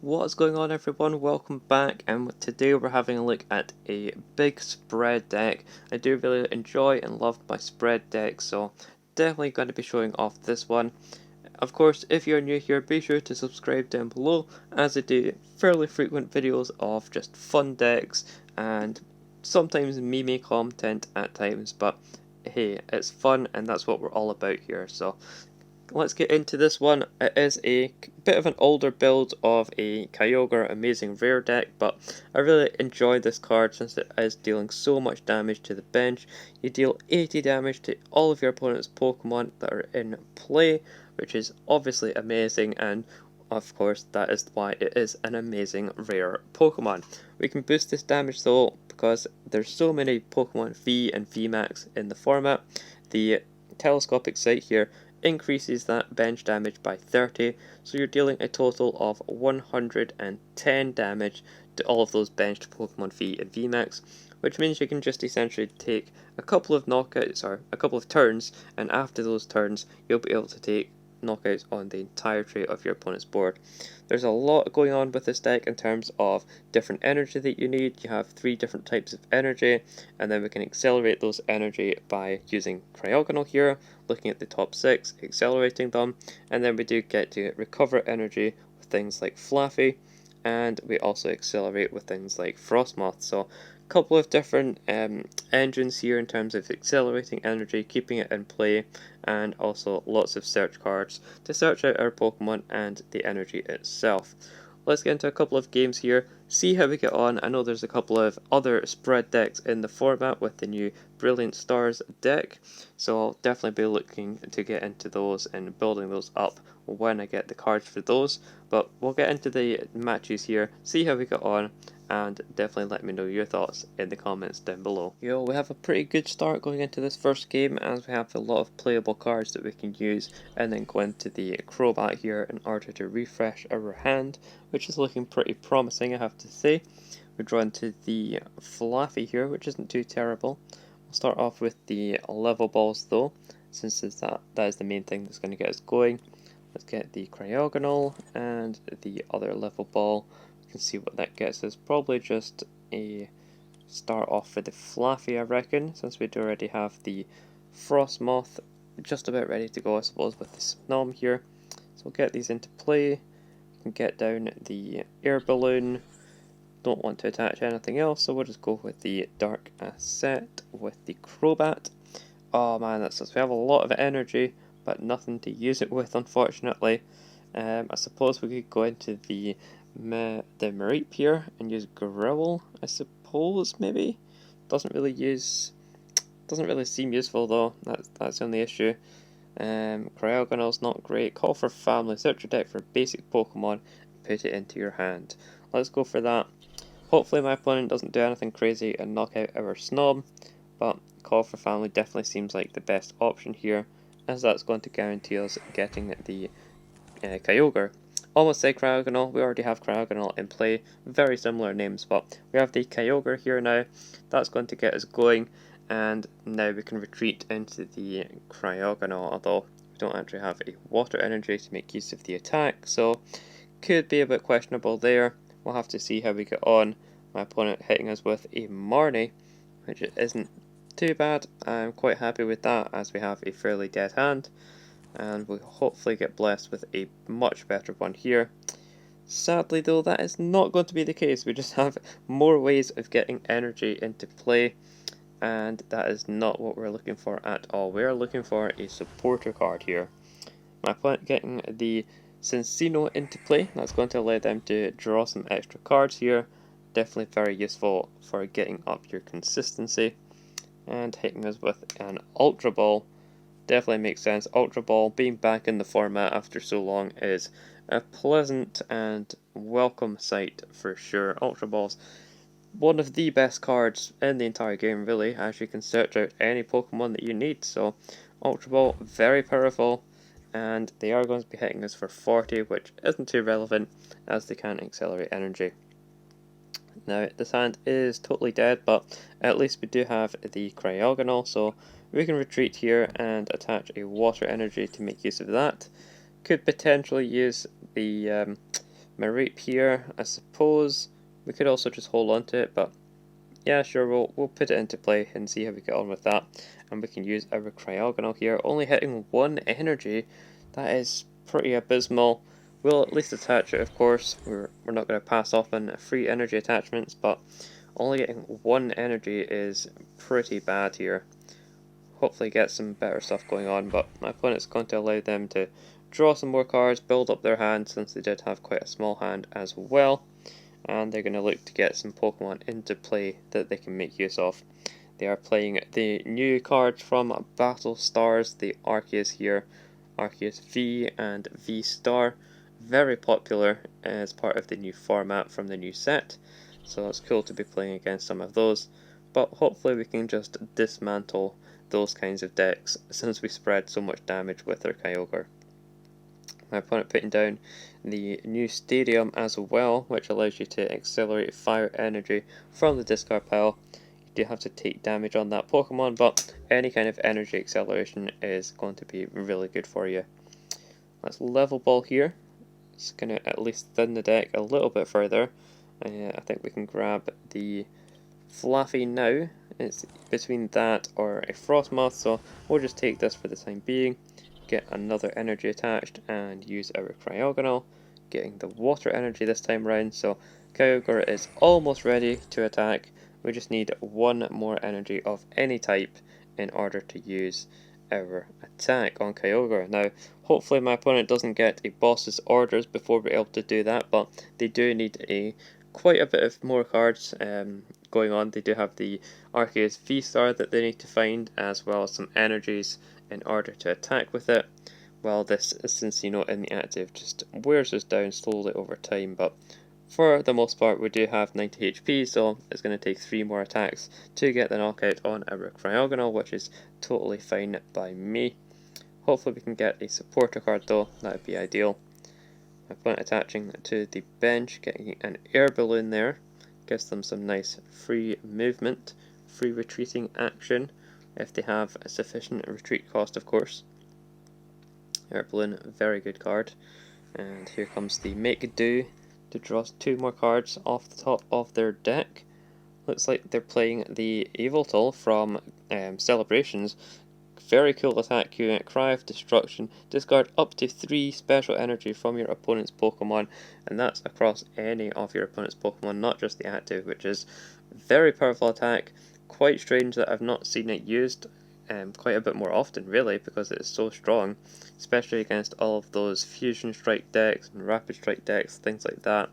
What's going on, everyone? Welcome back, and today we're having a look at a big spread deck. I do really enjoy and love my spread deck, so definitely going to be showing off this one. Of course, if you're new here, be sure to subscribe down below, as I do fairly frequent videos of just fun decks and sometimes meme content at times, but hey, it's fun and that's what we're all about here. So let's get into this one. It is a bit of an older build of a Kyogre Amazing Rare deck, but I really enjoy this card since it is dealing so much damage to the bench. You deal 80 damage to all of your opponent's Pokemon that are in play, which is obviously amazing, and of course that is why it is an amazing rare Pokemon. We can boost this damage though because there's so many Pokemon V and VMAX in the format. The Telescopic Sight here increases that bench damage by 30, so you're dealing a total of 110 damage to all of those benched Pokemon V and VMAX, which means you can just essentially take a couple of knockouts, or a couple of turns, and after those turns you'll be able to take knockouts on the entirety of your opponent's board. There's a lot going on with this deck in terms of different energy that you need. You have 3 different types of energy, and then we can accelerate those energy by using Cryogonal here, looking at the top 6, accelerating them, and then we do get to recover energy with things like Flaaffy, and we also accelerate with things like Frosmoth. So a couple of different engines here in terms of accelerating energy, keeping it in play, and also lots of search cards to search out our Pokemon and the energy itself. Let's get into a couple of games here, see how we get on. I know there's a couple of other spread decks in the format with the new Brilliant Stars deck, so I'll definitely be looking to get into those and building those up when I get the cards for those. But we'll get into the matches here, see how we get on, and definitely let me know your thoughts in the comments down below. We have a pretty good start going into this first game, as we have a lot of playable cards that we can use, and then go into the Crobat here in order to refresh our hand, which is looking pretty promising, I have to say. We draw into the Flaaffy here, which isn't too terrible. We'll start off with the level balls though, since that is the main thing that's going to get us going. Let's get the Cryogonal and the other level ball. You can see what that gets us. Probably just a start off for the Flaaffy, I reckon, since we do already have the Frosmoth just about ready to go, I suppose, with the Snom here. So we'll get these into play. You can get down the Air Balloon. Don't want to attach anything else, so we'll just go with the Dark Asset with the Crobat. Oh man, that's us. We have a lot of energy, but nothing to use it with, unfortunately. I suppose we could go into the Mareep here and use Growl, I suppose, maybe? Doesn't really seem useful though, that's the only issue. Cryogonal's not great. Call for Family, search your deck for basic Pokemon, and put it into your hand. Let's go for that. Hopefully my opponent doesn't do anything crazy and knock out our Snom, but Call for Family definitely seems like the best option here, as that's going to guarantee us getting the Kyogre. Almost say Cryogonal, we already have Cryogonal in play, very similar names, but we have the Kyogre here now. That's going to get us going, and now we can retreat into the Cryogonal, although we don't actually have a water energy to make use of the attack, so could be a bit questionable there. We'll have to see how we get on. My opponent hitting us with a Marnie, which isn't too bad. I'm quite happy with that, as we have a fairly dead hand, and we'll hopefully get blessed with a much better one here. Sadly though, that is not going to be the case. We just have more ways of getting energy into play, and that is not what we're looking for at all. We are looking for a supporter card here. My opponent getting the Cinccino into play. That's going to allow them to draw some extra cards here. Definitely very useful for getting up your consistency. And hitting us with an Ultra Ball definitely makes sense. Ultra Ball being back in the format after so long is a pleasant and welcome sight for sure. Ultra Ball's one of the best cards in the entire game, really, as you can search out any Pokemon that you need. So Ultra Ball, very powerful, and they are going to be hitting us for 40, which isn't too relevant as they can accelerate energy. Now this hand is totally dead, but at least we do have the Cryogonal, so we can retreat here and attach a water energy to make use of that. Could potentially use the Mareep here. I suppose we could also just hold on to it, but yeah, sure, we'll put it into play and see how we get on with that. And we can use our Cryogonal here, only hitting 1 energy. That is pretty abysmal. We'll at least attach it, of course. We're not going to pass off on free energy attachments, but only getting 1 energy is pretty bad here. Hopefully get some better stuff going on, but my opponent's going to allow them to draw some more cards, build up their hand, since they did have quite a small hand as well. And they're going to look to get some Pokemon into play that they can make use of. They are playing the new cards from Battle Stars, the Arceus here, Arceus V and V Star. Very popular as part of the new format from the new set, so it's cool to be playing against some of those, but hopefully we can just dismantle those kinds of decks since we spread so much damage with our Kyogre. My opponent putting down the new Stadium as well, which allows you to accelerate fire energy from the discard pile. You do have to take damage on that Pokemon, but any kind of energy acceleration is going to be really good for you. Let's Level Ball here. It's going to at least thin the deck a little bit further. I think we can grab the Flaaffy now. It's between that or a Frosmoth, so we'll just take this for the time being. Get another energy attached and use our Cryogonal, getting the water energy this time round, so Kyogre is almost ready to attack. We just need 1 more energy of any type in order to use our attack on Kyogre. Now, hopefully my opponent doesn't get a boss's orders before we're able to do that, but they do need quite a bit of more cards going on. They do have the Arceus V Star that they need to find, as well as some energies in order to attack with it. Well, this Cinccino in the active just wears us down slowly over time, but for the most part we do have 90 HP, so it's going to take 3 more attacks to get the knockout on our Cryogonal, which is totally fine by me. Hopefully we can get a supporter card though, that would be ideal. My opponent attaching to the bench, getting an Air Balloon there, gives them some nice free movement, free retreating action, if they have a sufficient retreat cost, of course. Air Balloon, very good card. And here comes the Make Do to draw 2 more cards off the top of their deck. Looks like they're playing the Yveltal from Celebrations. Very cool attack unit, Cry of Destruction. Discard up to 3 special energy from your opponent's Pokemon, and that's across any of your opponent's Pokemon, not just the active, which is a very powerful attack. Quite strange that I've not seen it used quite a bit more often, really, because it's so strong, especially against all of those Fusion Strike decks and Rapid Strike decks, things like that.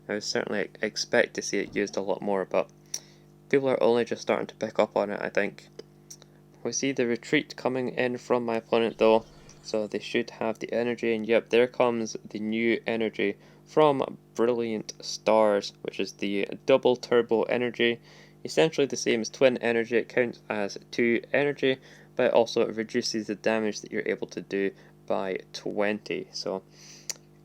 I would certainly expect to see it used a lot more, but people are only just starting to pick up on it, I think. We see the retreat coming in from my opponent though, so they should have the energy, and yep, there comes the new energy from Brilliant Stars, which is the double turbo energy. Essentially the same as twin energy, it counts as 2 energy, but it also reduces the damage that you're able to do by 20. So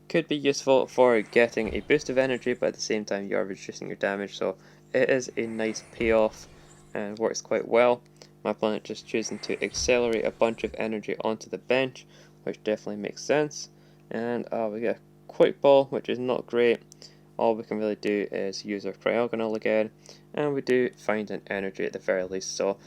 could be useful for getting a boost of energy, but at the same time you are reducing your damage, so it is a nice payoff and works quite well. My opponent just choosing to accelerate a bunch of energy onto the bench, which definitely makes sense. And we get a Quick Ball, which is not great. All we can really do is use our Cryogonal again, and we do find an energy at the very least. So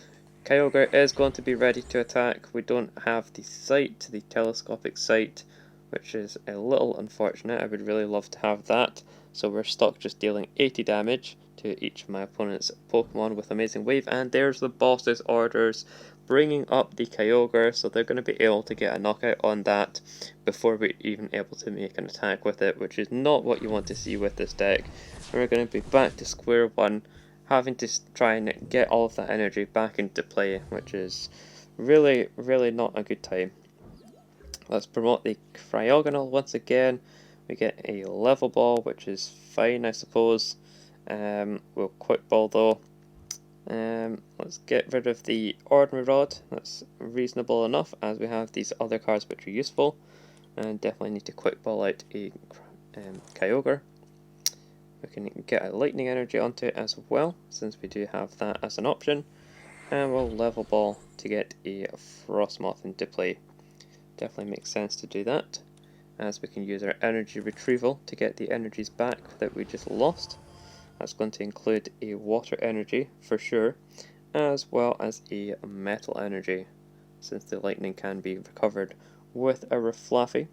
Kyogre is going to be ready to attack. We don't have the sight, the Telescopic Sight, which is a little unfortunate. I would really love to have that. So we're stuck just dealing 80 damage to each of my opponent's Pokemon with Amazing Wave, and there's the boss's orders bringing up the Kyogre, so they're going to be able to get a knockout on that before we're even able to make an attack with it, which is not what you want to see with this deck. We're going to be back to square one, having to try and get all of that energy back into play, which is really not a good time. Let's promote the Cryogonal once again. We get a Level Ball, which is fine, I suppose. We'll Quick Ball though. Let's get rid of the Ordinary Rod. That's reasonable enough, as we have these other cards which are useful. And definitely need to Quick Ball out a Kyogre. We can get a Lightning Energy onto it as well, since we do have that as an option. And we'll Level Ball to get a Frosmoth into play. Definitely makes sense to do that. as we can use our energy retrieval to get the energies back that we just lost. That's going to include a water energy for sure, as well as a metal energy, since the lightning can be recovered with our Flaaffy.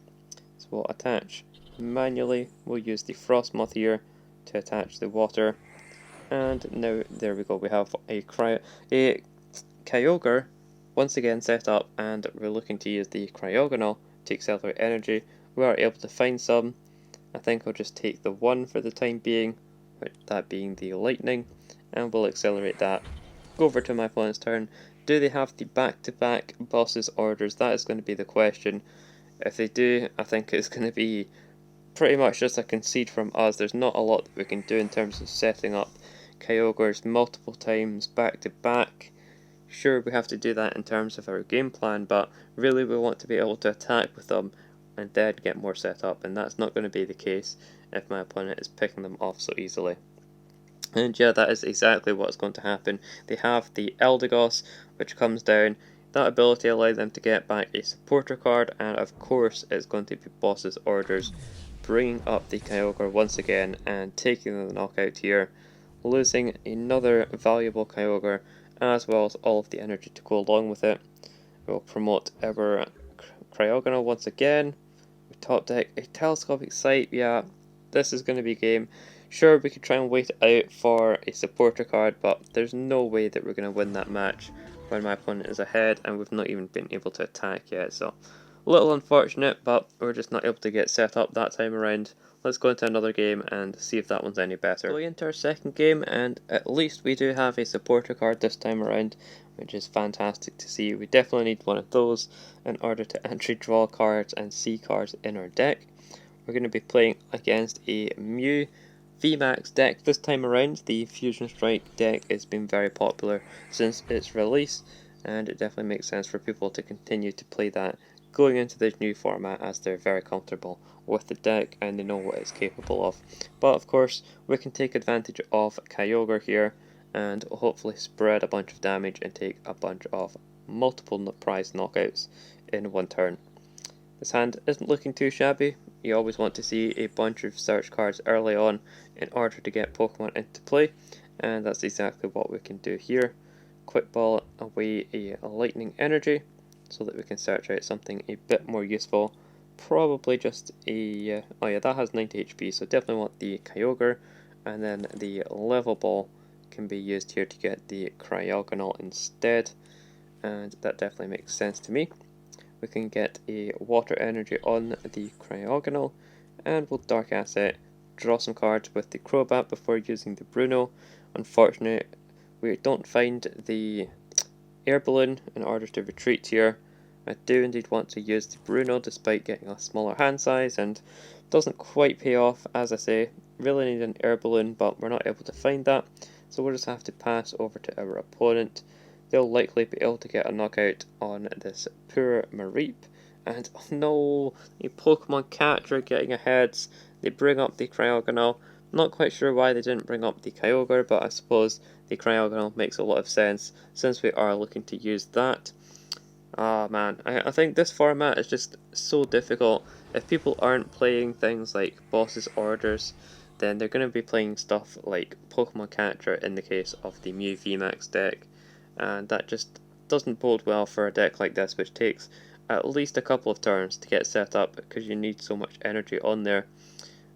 So we'll attach manually, we'll use the Frosmoth here to attach the water, and now there we go, we have a Kyogre once again set up, and we're looking to use the Cryogonal to accelerate energy. We are able to find some. I think I'll just take the one for the time being, that being the lightning, and we'll accelerate that. Go over to my opponent's turn. Do they have the back-to-back bosses orders? That is going to be the question. If they do, I think it's going to be pretty much just a concede from us. There's not a lot that we can do in terms of setting up Kyogres multiple times back-to-back. Sure, we have to do that in terms of our game plan, but really we want to be able to attack with them and then get more set up, and that's not going to be the case if my opponent is picking them off so easily. And yeah, that is exactly what's going to happen. They have the Eldegoss, which comes down. That ability allows them to get back a supporter card, and of course it's going to be boss's orders, bringing up the Kyogre once again and taking the knockout here, losing another valuable Kyogre, as well as all of the energy to go along with it. We'll promote our Cryogonal once again. We top deck a Telescopic Sight. Yeah, this is going to be game. Sure, we could try and wait it out for a supporter card, but there's no way that we're going to win that match when my opponent is ahead and we've not even been able to attack yet. So, a little unfortunate, but we're just not able to get set up that time around. Let's go into another game and see if that one's any better. Going into our second game, and at least we do have a supporter card this time around, which is fantastic to see. We definitely need one of those in order to entry draw cards and see cards in our deck. We're going to be playing against a Mew VMAX deck this time around. The Fusion Strike deck has been very popular since its release, and it definitely makes sense for people to continue to play that going into this new format, as they're very comfortable with the deck and they know what it's capable of. But of course, we can take advantage of Kyogre here and hopefully spread a bunch of damage and take a bunch of multiple prize knockouts in one turn. This hand isn't looking too shabby. You always want to see a bunch of search cards early on in order to get Pokemon into play, and that's exactly what we can do here. Quick ball away a lightning energy so that we can search out something a bit more useful. Probably just a oh yeah, that has 90 HP, so definitely want the Kyogre, and then the Level Ball can be used here to get the Cryogonal instead, and that definitely makes sense to me. We can get a water energy on the Cryogonal, and we'll Dark Asset, draw some cards with the Crobat before using the Bruno. Unfortunately, we don't find the Air Balloon in order to retreat here. I do indeed want to use the Bruno despite getting a smaller hand size, and doesn't quite pay off. As I say, really need an Air Balloon, but we're not able to find that, so we'll just have to pass over to our opponent. They'll likely be able to get a knockout on this poor Mareep, and oh no, the Pokemon catcher getting ahead. They bring up the Cryogonal. Not quite sure why they didn't bring up the Kyogre, but I suppose the Cryogonal makes a lot of sense since we are looking to use that. Ah man, I think this format is just so difficult. If people aren't playing things like Boss's Orders, then they're going to be playing stuff like Pokemon Catcher in the case of the Mew VMAX deck, and that just doesn't bode well for a deck like this, which takes at least a couple of turns to get set up because you need so much energy on there.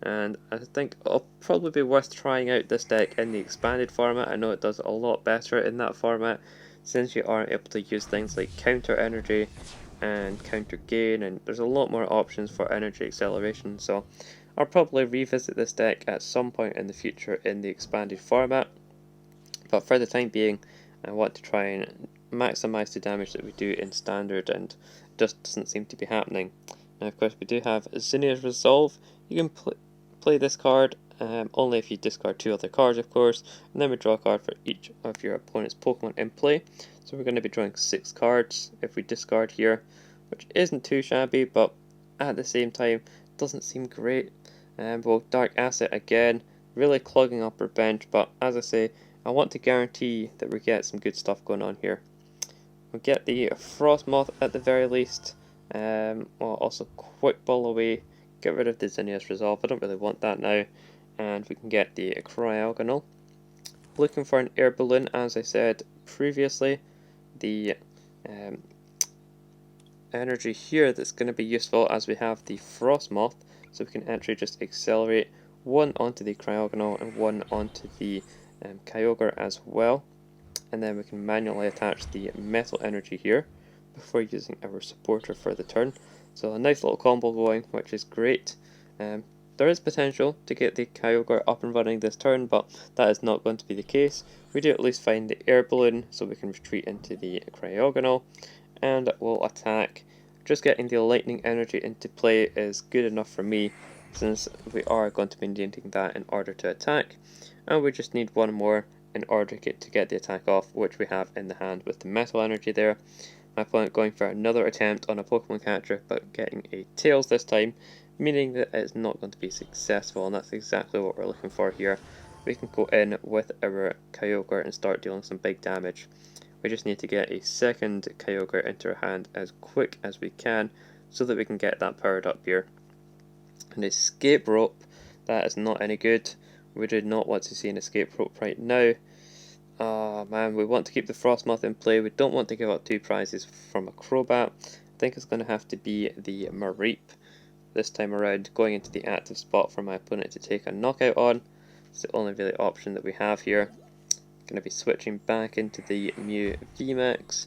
And I think it'll probably be worth trying out this deck in the expanded format. I know it does a lot better in that format, since you are able to use things like counter energy and counter gain, and there's a lot more options for energy acceleration. So I'll probably revisit this deck at some point in the future in the expanded format, but for the time being I want to try and maximize the damage that we do in standard, and it just doesn't seem to be happening. Now of course we do have Zinnia's Resolve. You can play this card only if you discard 2 other cards, of course, and then we draw a card for each of your opponent's Pokemon in play. So we're going to be drawing 6 cards if we discard here, which isn't too shabby, but at the same time doesn't seem great. We'll Dark Asset again, really clogging up our bench, but as I say, I want to guarantee that we get some good stuff going on here. We'll get the Frosmoth at the very least. We'll also Quick Ball away get rid of the Zinnia's Resolve, I don't really want that now, and we can get the Cryogonal. Looking for an Air Balloon, as I said previously, the energy here that's going to be useful as we have the Frosmoth, so we can actually just accelerate one onto the Cryogonal and one onto the Kyogre as well, and then we can manually attach the metal energy here before using our supporter for the turn. So a nice little combo going, which is great. There is potential to get the Kyogre up and running this turn, but that is not going to be the case. We do at least find the Air Balloon, so we can retreat into the Cryogonal, and we'll attack. Just getting the lightning energy into play is good enough for me, since we are going to be needing that in order to attack, and we just need one more in order to get the attack off, which we have in the hand with the metal energy there. My opponent going for another attempt on a Pokemon catcher, but getting a Tails this time, meaning that it's not going to be successful, and that's exactly what we're looking for here. We can go in with our Kyogre and start dealing some big damage. We just need to get a second Kyogre into our hand as quick as we can, so that we can get that powered up here. An escape rope, that is not any good. We do not want to see an escape rope right now. Oh man, we want to keep the Frosmoth in play. We don't want to give up two prizes from a Crobat. I think it's going to have to be the Mareep this time around, going into the active spot for my opponent to take a knockout on. It's the only really option that we have here. Going to be switching back into the Mew VMAX,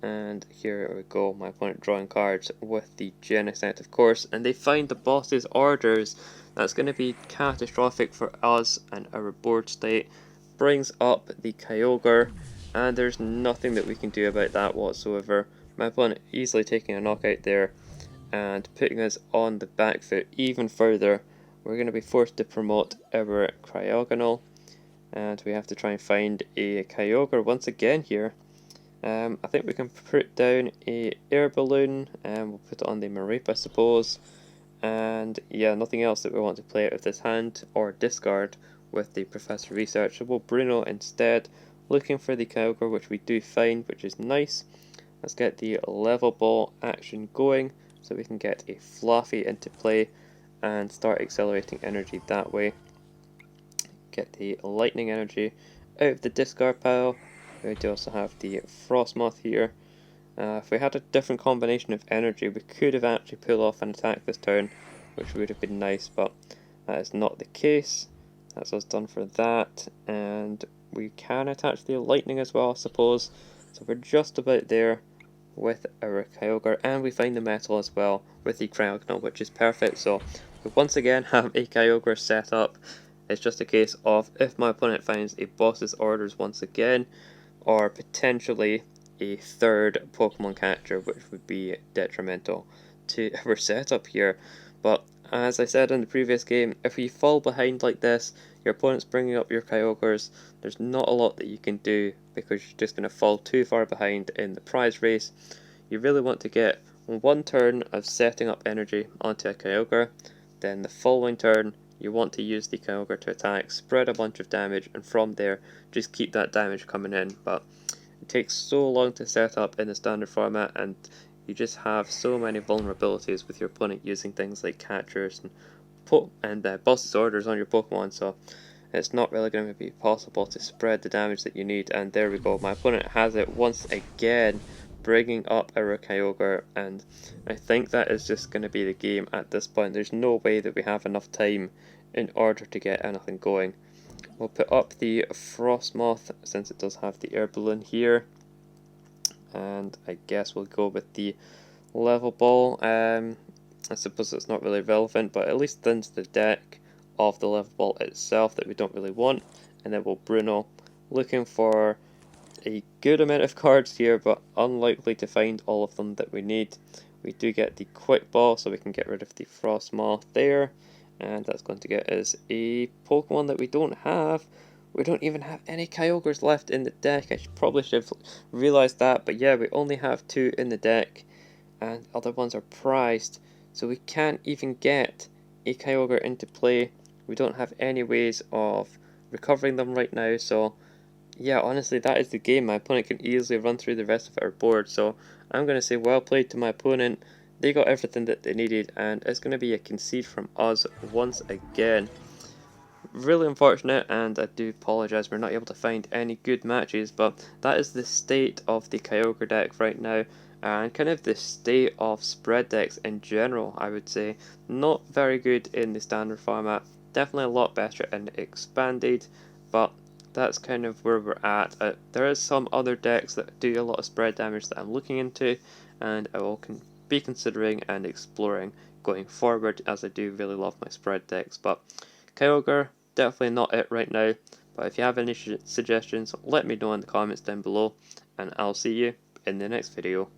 and here we go, my opponent drawing cards with the Genesect, of course, and they find the boss's orders. That's going to be catastrophic for us and our board state. Brings up the Kyogre, and there's nothing that we can do about that whatsoever. My opponent easily taking a knockout there and putting us on the back foot even further. We're going to be forced to promote our Cryogonal, and we have to try and find a Kyogre once again here. I think we can put down a Air Balloon, and we'll put it on the Mareep, I suppose. And yeah, nothing else that we want to play out of this hand or discard with the Professor Research. So we'll Bruno instead, looking for the Kyogre, which we do find, which is nice. Let's get the Level Ball action going, so we can get a Flaaffy into play and start accelerating energy that way. Get the lightning energy out of the discard pile. We do also have the Frosmoth here. If we had a different combination of energy, we could have actually pulled off an attack this turn, which would have been nice, but that is not the case. That's us done for that, and we can attach the lightning as well, I suppose. So we're just about there with our Kyogre, and we find the metal as well with the Cryogonal, which is perfect. So we once again have a Kyogre set up. It's just a case of if my opponent finds a boss's orders once again, or potentially a third Pokemon catcher, which would be detrimental to our setup here. But as I said in the previous game, if we fall behind like this, your opponent's bringing up your Kyogres, there's not a lot that you can do, because you're just going to fall too far behind in the prize race. You really want to get one turn of setting up energy onto a Kyogre, then the following turn you want to use the Kyogre to attack, spread a bunch of damage, and from there just keep that damage coming in. But it takes so long to set up in the standard format, and you just have so many vulnerabilities with your opponent using things like catchers and boss's orders on your Pokemon, so it's not really going to be possible to spread the damage that you need. And there we go, my opponent has it once again, bringing up our Kyogre, and I think that is just going to be the game at this point. There's no way that we have enough time in order to get anything going. We'll put up the Frosmoth since it does have the Air Balloon here, and I guess we'll go with the Level Ball. I suppose it's not really relevant, but at least thins the deck of the Level Ball itself that we don't really want. And then we'll Bruno, looking for a good amount of cards here, but unlikely to find all of them that we need. We do get the Quick Ball, so we can get rid of the Frosmoth there, and that's going to get us a Pokemon that we don't have. We don't even have any Kyogres left in the deck. I probably should have realised that, but yeah, we only have 2 in the deck, and other ones are prized, so we can't even get a Kyogre into play. We don't have any ways of recovering them right now, so yeah, honestly, that is the game. My opponent can easily run through the rest of our board, so I'm going to say well played to my opponent. they got everything that they needed, and it's going to be a concede from us once again. Really unfortunate, and I do apologise we're not able to find any good matches, but that is the state of the Kyogre deck right now, and kind of the state of spread decks in general, I would say. Not very good in the standard format, definitely a lot better in expanded, but that's kind of where we're at. There is some other decks that do a lot of spread damage that I'm looking into, and I will be considering and exploring going forward, as I do really love my spread decks. But Kyogre, definitely not it right now, but if you have any suggestions, let me know in the comments down below, and I'll see you in the next video.